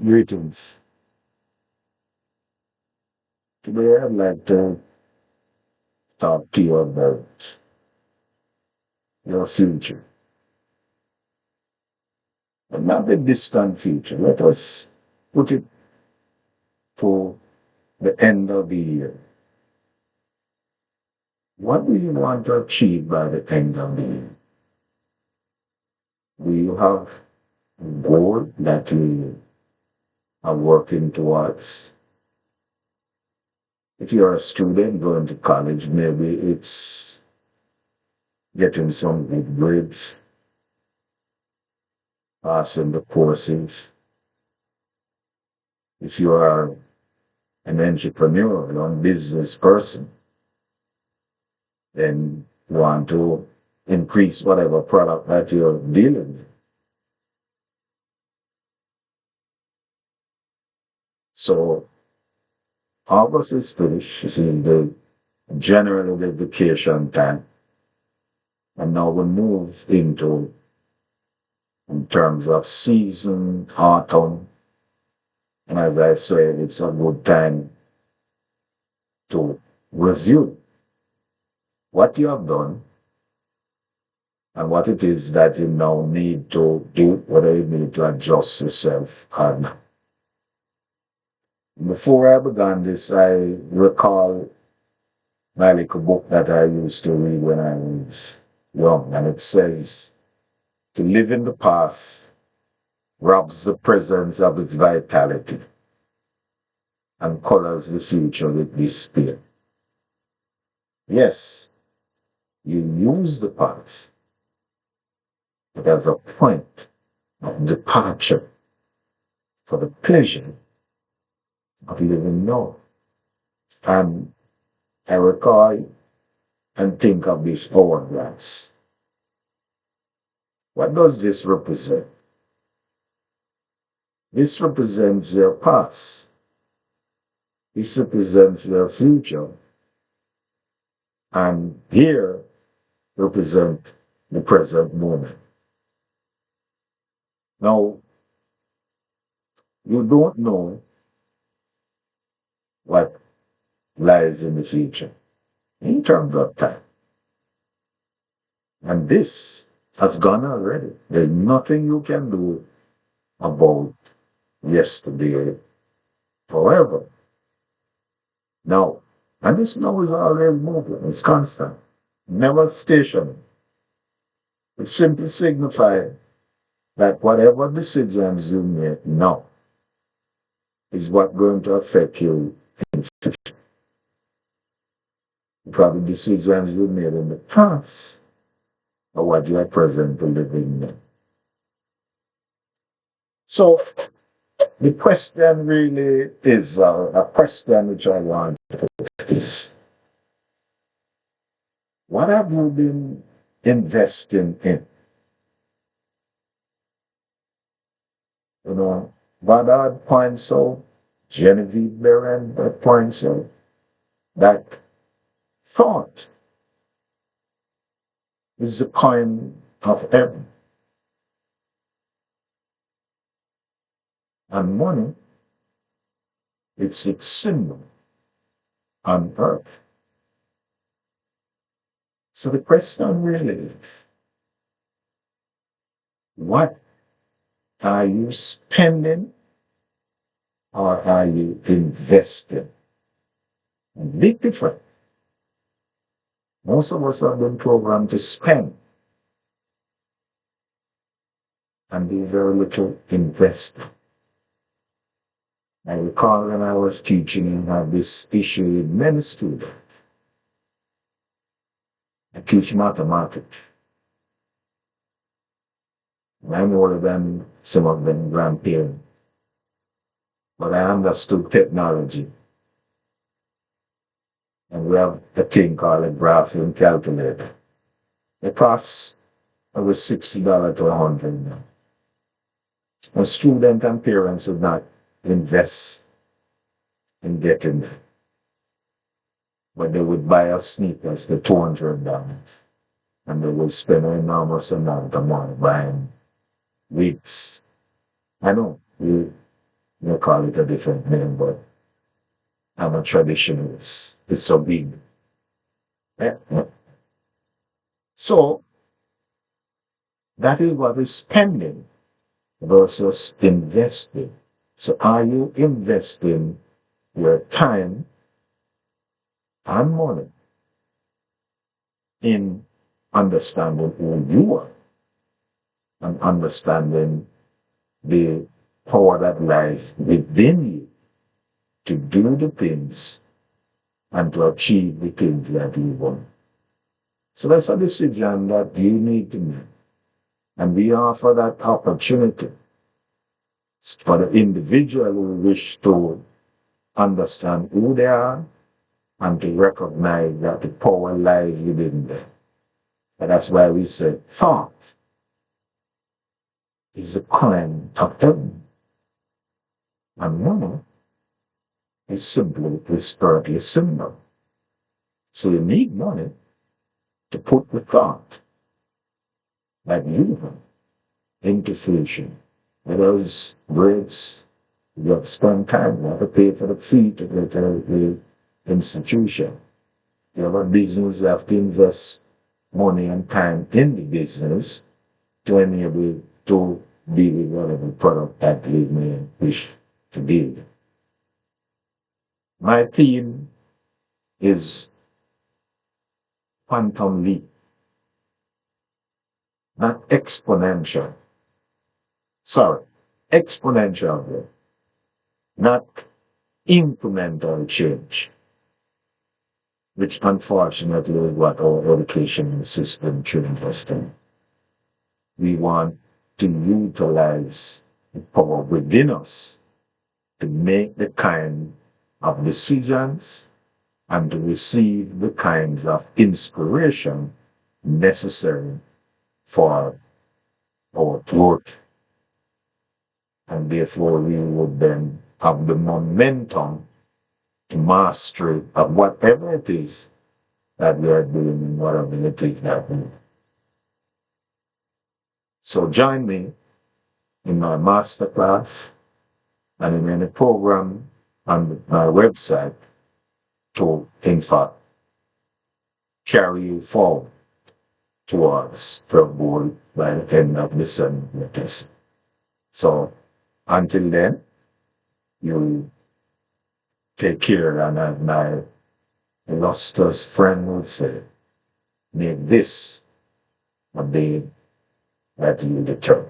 Greetings. Today I'd like to talk to you about your future, but not the distant future. Let us put it to the end of the year. What do you want to achieve by the end of the year? Do you have a goal that you are working towards? If you're a student going to college, maybe it's getting some good grades, passing the courses. If you are an entrepreneur, a business person, then you want to increase whatever product that you're dealing with. So August is finished. This is the general the vacation time. And now we move into, in terms of season, autumn. And as I said, it's a good time to review what you have done and what it is that you now need to do, whether you need to adjust yourself or not. Before I began this, I recall my little book that I used to read when I was young, and it says, to live in the past robs the present of its vitality and colors the future with despair. Yes, you use the past, but as a point of departure for the pleasure of living now. And I recall and think of this hourglass. What does this represent? This represents your past. This represents your future. And here represent the present moment. Now, you don't know what lies in the future in terms of time. And this has gone already. There's nothing you can do about yesterday, however. Now, and this now is always moving, it's constant, never stationary. It simply signifies that whatever decisions you make now is what going to affect you in the future. Because the decisions you made in the past are what you are presently living now. So the question really is a question which I want to put is, what have you been investing in? You know, Goddard points out, Genevieve Beren points out, that thought is the coin of heaven, and money, it's its symbol on earth. So the question really is, what are you spending or are you investing? Big difference. Most of us have been programmed to spend and do very little investing. I recall when I was teaching and had this issue with many students. I teach mathematics. And I'm older than some of them grandparents. But I understood technology. And we have a thing called a graphing calculator. It costs over $60 to $100 now. A student and parents would not invest in getting that. But they would buy us sneakers for $200. And they would spend an enormous amount of money buying wigs. I know, you They call it a different name, but I'm a traditionalist. It's so big. Eh, eh. So that is what is spending versus investing. So are you investing your time and money in understanding who you are and understanding the power that lies within you to do the things and to achieve the things that you want? So that's a decision that you need to make. And we offer that opportunity for the individual who wish to understand who they are and to recognize that the power lies within them. And that's why we say thought is a coin of heaven. And money is simply this earthly symbol. So you need money to put the thought that you have into fruition. Whereas grades, you have to spend time, you have to pay for the fee to go to the institution. You have a business, you have to invest money and time in the business to enable to deal with whatever product that you may wish to deal with. My theme is quantum leap, not exponential. Sorry, exponential growth, not incremental change, which unfortunately is what our education system trains us to. We want to utilize the power within us to make the kind of decisions and to receive the kinds of inspiration necessary for our growth. And therefore we would then have the momentum to mastery of whatever it is that we are doing and whatever it is that we do. So join me in my masterclass and in any program on my website to, in fact, carry you forward towards the goal by the end of the semester. So until then, you take care, and as my illustrious friend would say, make this a day that you determine.